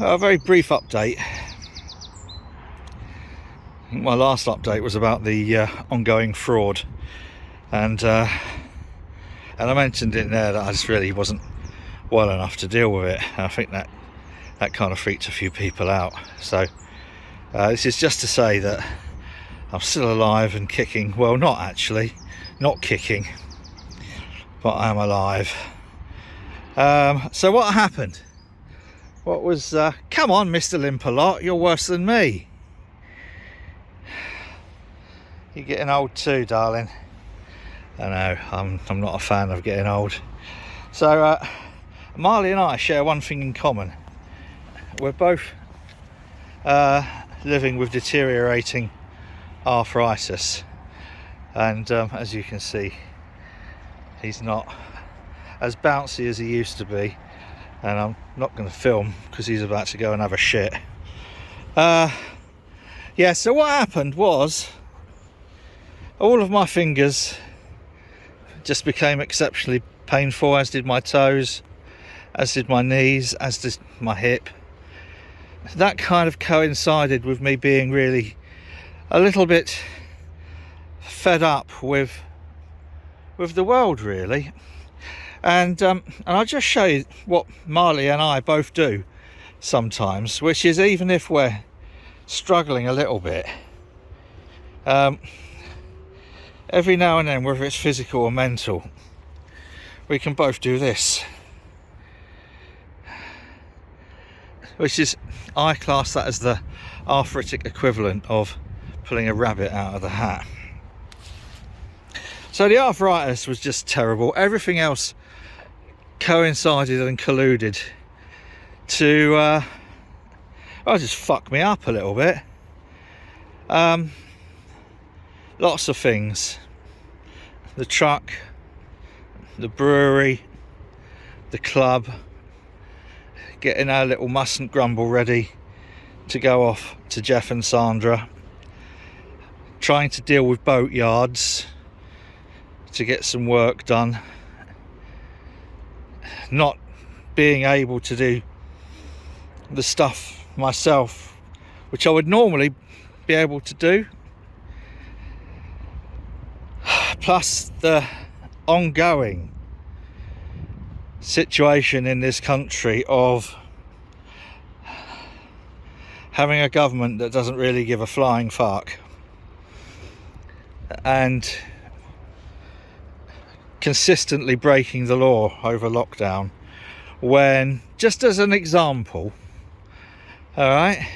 A very brief update. My last update was about the ongoing fraud, and I mentioned in there that I just really wasn't well enough to deal with it. And I think that kind of freaked a few people out. So this is just to say that I'm still alive and kicking. Well, not actually, not kicking, but I am alive. So what happened? What was come on, Mr. Limp-a-Lot, you're worse than me. You're getting old too, darling. I know, I'm not a fan of getting old. So Marley and I share one thing in common. We're both living with deteriorating arthritis, and as you can see, he's not as bouncy as he used to be, and I'm not going to film because he's about to go and have a shit. Yeah, so what happened was all of my fingers just became exceptionally painful, as did my toes, as did my knees, as did my hip. That kind of coincided with me being really a little bit fed up with the world, really. And I'll just show you what Marley and I both do sometimes, which is, even if we're struggling a little bit, every now and then, whether it's physical or mental, we can both do this, which is, I class that as the arthritic equivalent of pulling a rabbit out of the hat. So the arthritis was just terrible. Everything else coincided and colluded to just fuck me up a little bit. Lots of things. The truck, the brewery, the club, getting our little mustn't grumble ready to go off to Jeff and Sandra, trying to deal with boat yards to get some work done, not being able to do the stuff myself which I would normally be able to do, plus the ongoing situation in this country of having a government that doesn't really give a flying fuck, and consistently breaking the law over lockdown, when, just as an example, all right,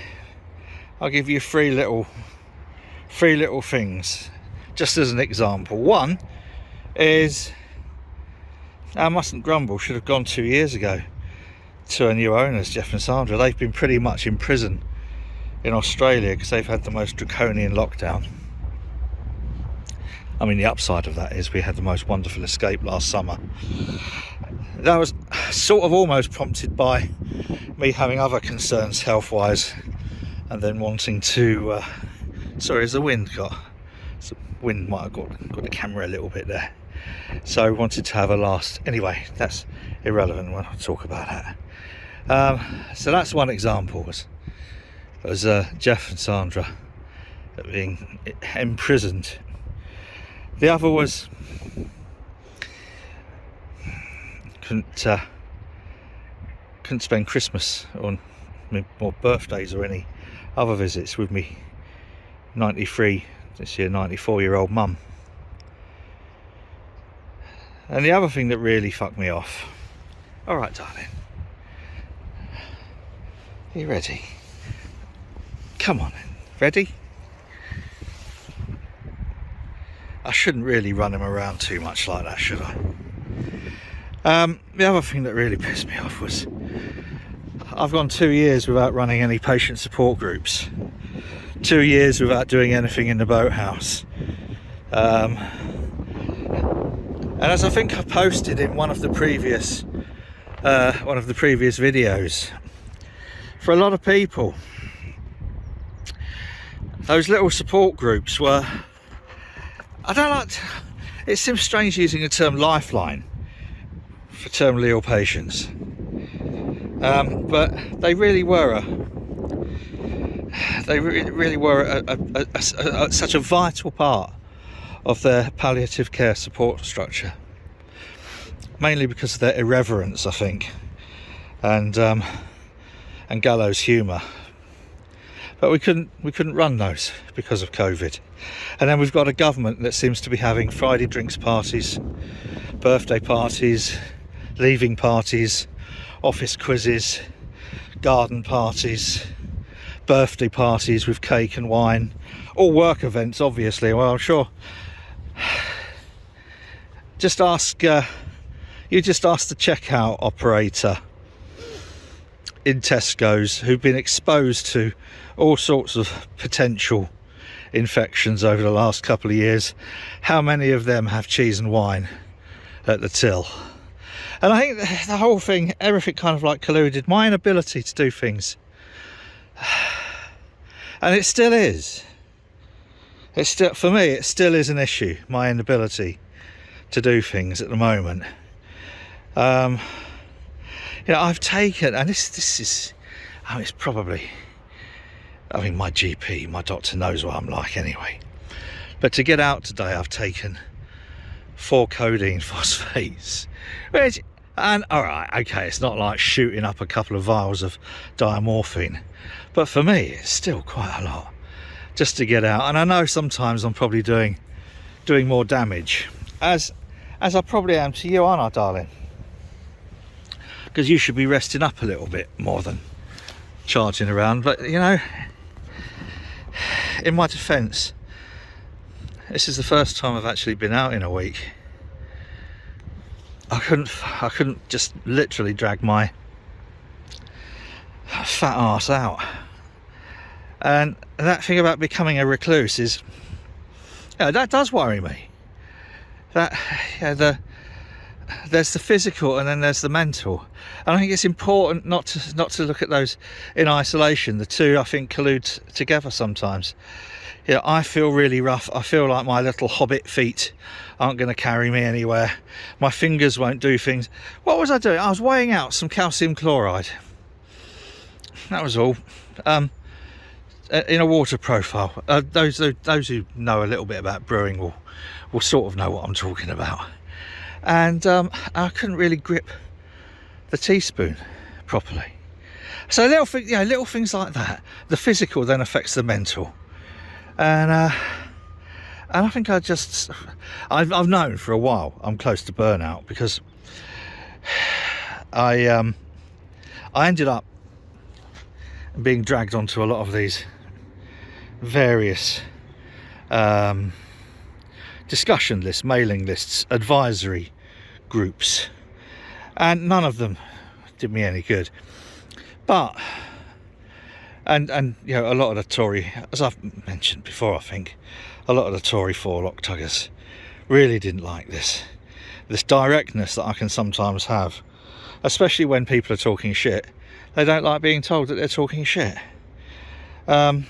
I'll give you three little things just as an example. One is, I mustn't grumble should have gone 2 years ago to our new owners, Jeff and Sandra. They've been pretty much in prison in Australia because they've had the most draconian lockdown. I mean, the upside of that is we had the most wonderful escape last summer. That was sort of almost prompted by me having other concerns health-wise, and then wanting to sorry, as the wind might have got the camera a little bit there, so I wanted to have a last. Anyway, that's irrelevant when I talk about that. So that's one example, was Jeff and Sandra being imprisoned. The other was couldn't spend Christmas or birthdays or any other visits with me 93, this year 94-year-old mum. And the other thing that really fucked me off, all right darling, are you ready? Come on then, ready? I shouldn't really run him around too much like that, should I? The other thing that really pissed me off was I've gone 2 years without running any patient support groups, 2 years without doing anything in the boathouse, and as I think I posted in one of the previous videos, for a lot of people, those little support groups were, I don't like to, it seems strange using the term lifeline for terminally ill patients. but they really were such a vital part of their palliative care support structure, mainly because of their irreverence, I think, and gallows humour. But we couldn't run those because of COVID. And then we've got a government that seems to be having Friday drinks parties, birthday parties, leaving parties, office quizzes, garden parties, birthday parties with cake and wine, all work events, obviously. Well, I'm sure. Just ask the checkout operator in Tesco's, who've been exposed to all sorts of potential infections over the last couple of years, how many of them have cheese and wine at the till. And I think the whole thing, everything kind of like colluded. My inability to do things, and it still is. It's still, for me, it still is an issue. My inability to do things at the moment. I've taken, and this is, it's probably, my GP, my doctor knows what I'm like anyway. But to get out today, I've taken 4 codeine phosphates, which, and all right, okay, it's not like shooting up a couple of vials of diamorphine, but for me, it's still quite a lot just to get out. And I know sometimes I'm probably doing more damage, as I probably am to you, aren't I, darling? Because you should be resting up a little bit more than charging around. But in my defence, this is the first time I've actually been out in a week. I couldn't just literally drag my fat arse out. And that thing about becoming a recluse is, that does worry me. That there's the physical and then there's the mental, and I think it's important not to look at those in isolation. The two, I think, collude together sometimes. I feel really rough. I feel like my little hobbit feet aren't going to carry me anywhere. My fingers won't do things. What was I doing? I was weighing out some calcium chloride. That was all. In a water profile. Those who know a little bit about brewing will sort of know what I'm talking about. And I couldn't really grip the teaspoon properly. So little things like that. The physical then affects the mental, and I think I've known for a while I'm close to burnout, because I ended up being dragged onto a lot of these various discussion lists, mailing lists, advisory groups, and none of them did me any good. But and a lot of the Tory, as I've mentioned before, I think a lot of the Tory forelock tuggers really didn't like this directness that I can sometimes have, especially when people are talking shit. They don't like being told that they're talking shit. And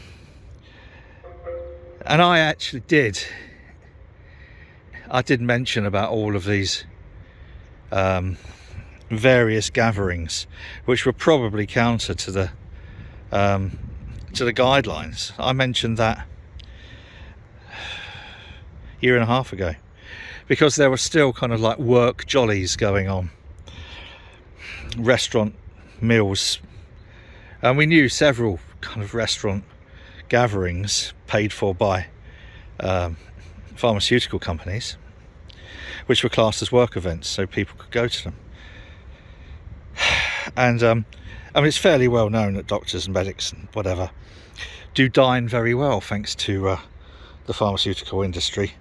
I actually did mention about all of these various gatherings, which were probably counter to the guidelines. I mentioned that a year and a half ago, because there were still kind of like work jollies going on, restaurant meals, and we knew several kind of restaurant gatherings paid for by pharmaceutical companies, which were classed as work events, so people could go to them. And it's fairly well known that doctors and medics and whatever do dine very well thanks to the pharmaceutical industry,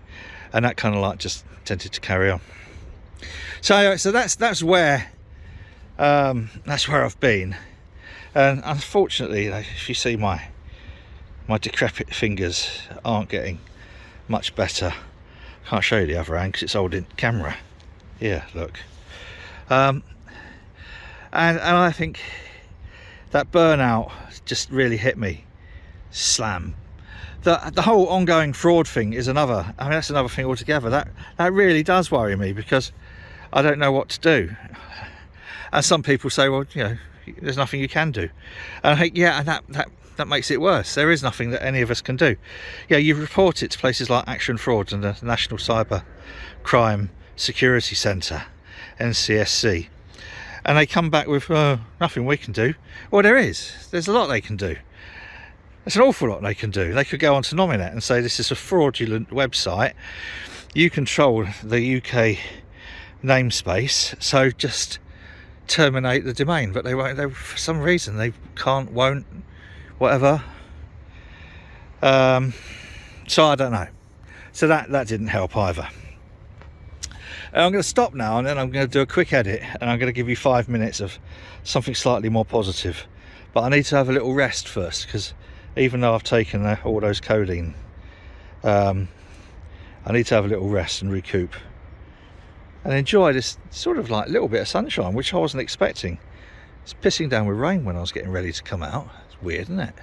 and that kind of like just tended to carry on. So that's where I've been, and unfortunately, if you see my decrepit fingers aren't getting much better. Can't show you the other hand because it's holding camera. Yeah, look. And I think that burnout just really hit me. Slam. The whole ongoing fraud thing is another. That's another thing altogether. That really does worry me, because I don't know what to do. And some people say, well, there's nothing you can do. And I think, yeah, and that makes it worse. There is nothing that any of us can do. Yeah, you report it to places like Action Fraud and the National Cyber Crime Security Centre, NCSC, and they come back with nothing we can do. Well, there's a lot they can do. There's an awful lot they can do. They could go on to Nominet and say this is a fraudulent website. You control the UK namespace, so just terminate the domain. But they won't. For some reason, they can't, won't, whatever. So I don't know. So that didn't help either. And I'm going to stop now, and then I'm going to do a quick edit, and I'm going to give you 5 minutes of something slightly more positive. But I need to have a little rest first, because even though I've taken all those codeine, I need to have a little rest and recoup and enjoy this sort of like little bit of sunshine, which I wasn't expecting. It's pissing down with rain when I was getting ready to come out. It's weird, isn't it?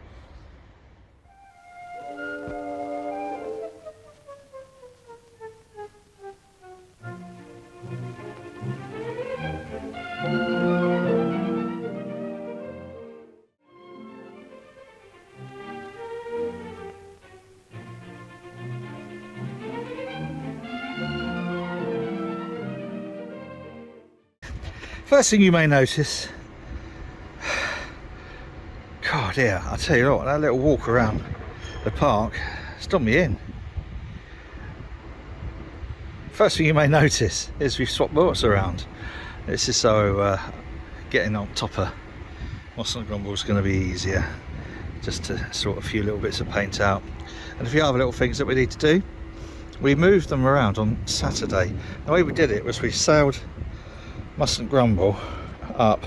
First thing you may notice, God, yeah, I tell you what, that little walk around the park has done me in. First thing you may notice is we've swapped boats around. This is so getting on top of Moss and Grumble is going to be easier, just to sort a few little bits of paint out, and a few other little things that we need to do. We moved them around on Saturday. The way we did it was we sailed Mustn't Grumble up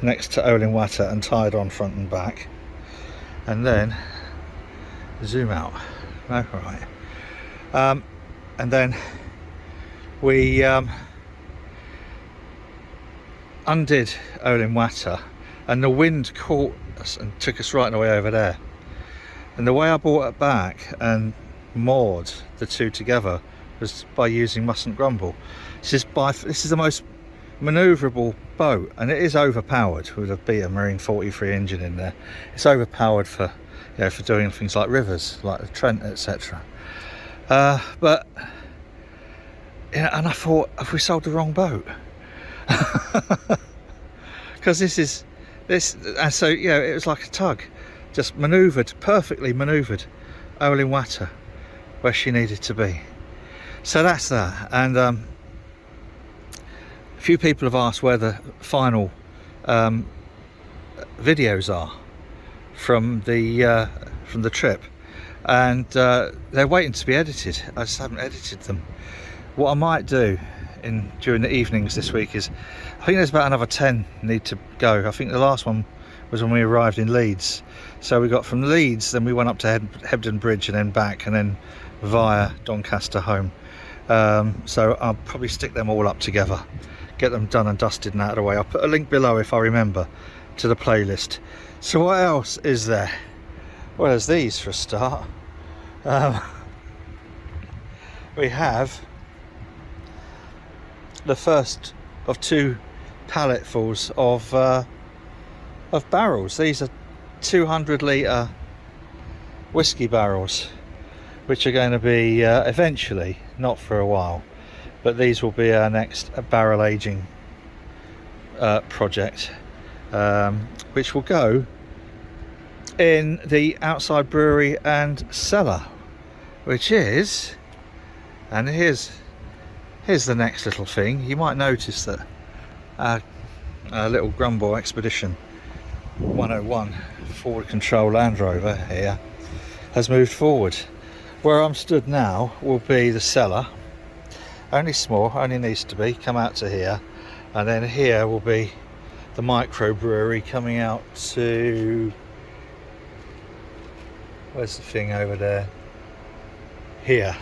next to Olin Watter and tied on front and back, and then zoom out. No, right. And then we undid Olin Watter, and the wind caught us and took us right the way over there. And the way I brought it back and moored the two together was by using Mustn't Grumble. This is the most manoeuvrable boat, and it is overpowered with a Beta Marine 43 engine in there. It's overpowered for, you know, for doing things like rivers, like the Trent, etc. But yeah, and I thought, have we sold the wrong boat? Because and so, you know, it was like a tug, just perfectly manoeuvred Olin Watter where she needed to be. So that's that. And a few people have asked where the final videos are from the trip, and they're waiting to be edited. I just haven't edited them. What I might do during the evenings this week is, I think there's about another 10 need to go. I think the last one was when we arrived in Leeds. So we got from Leeds, then we went up to Hebden Bridge and then back, and then via Doncaster home. So I'll probably stick them all up together, get them done and dusted and out of the way. I'll put a link below, if I remember, to the playlist. So what else is there? Well, there's these for a start. We have the first of 2 palletfuls of barrels. These are 200 litre whiskey barrels, which are going to be eventually, not for a while, but these will be our next barrel aging project, which will go in the outside brewery and cellar, which is, and here's the next little thing. You might notice that our little Grumble Expedition 101 forward control Land Rover here has moved forward. Where I'm stood now will be the cellar, only small, only needs to be, come out to here, and then here will be the microbrewery coming out to, where's the thing over there? Here,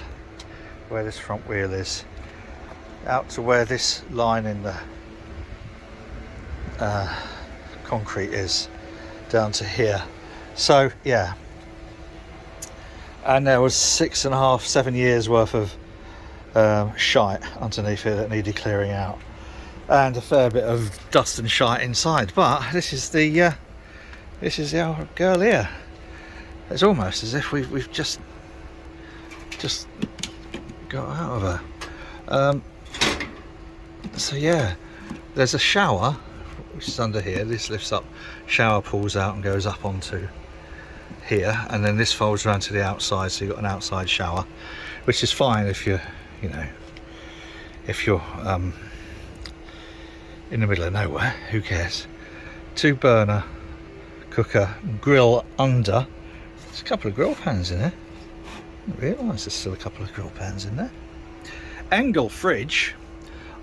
where this front wheel is, out to where this line in the concrete is, down to here. So yeah, and there was 6.5-7 years worth of shite underneath here that needed clearing out. and a fair bit of dust and shite inside. But this is the old girl here. It's almost as if we've just got out of her. So yeah, there's a shower which is under here. This lifts up, shower pulls out and goes up onto here, and then this folds around to the outside, so you've got an outside shower, which is fine if you're, you know, if you're in the middle of nowhere. Who cares? 2 burner cooker, grill under. There's a couple of grill pans in there. I didn't realise there's still a couple of grill pans in there. Angle fridge.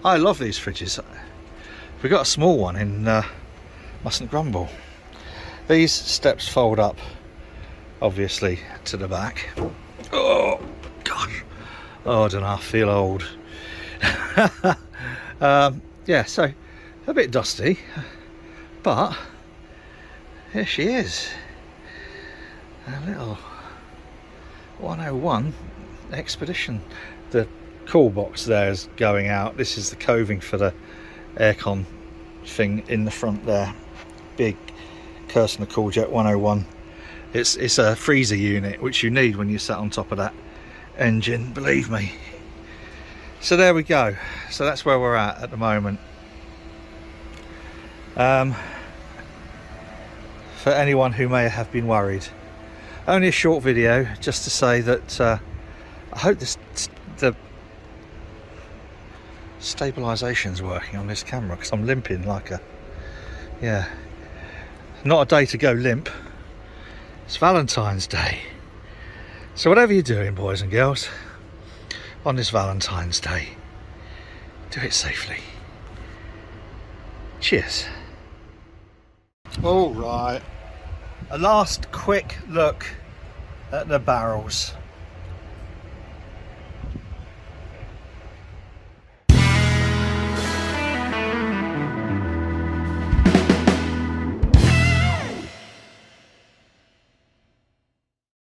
I love these fridges. We got a small one in Mustn't Grumble. These steps fold up, obviously, to the back. Oh gosh! Oh, I don't know. I feel old. Yeah, so a bit dusty, but here she is. A little 101 Expedition. The cool box there is going out. This is the coving for the aircon thing in the front there. Big Kirsten Cooljet 101. It's a freezer unit, which you need when you sat on top of that engine, believe me. So there we go. So that's where we're at the moment. For anyone who may have been worried, only a short video just to say that I hope the stabilisation's working on this camera, because I'm limping like a, yeah, not a day to go limp. It's Valentine's Day, so whatever you're doing, boys and girls, on this Valentine's Day, do it safely. Cheers. All right, a last quick look at the barrels.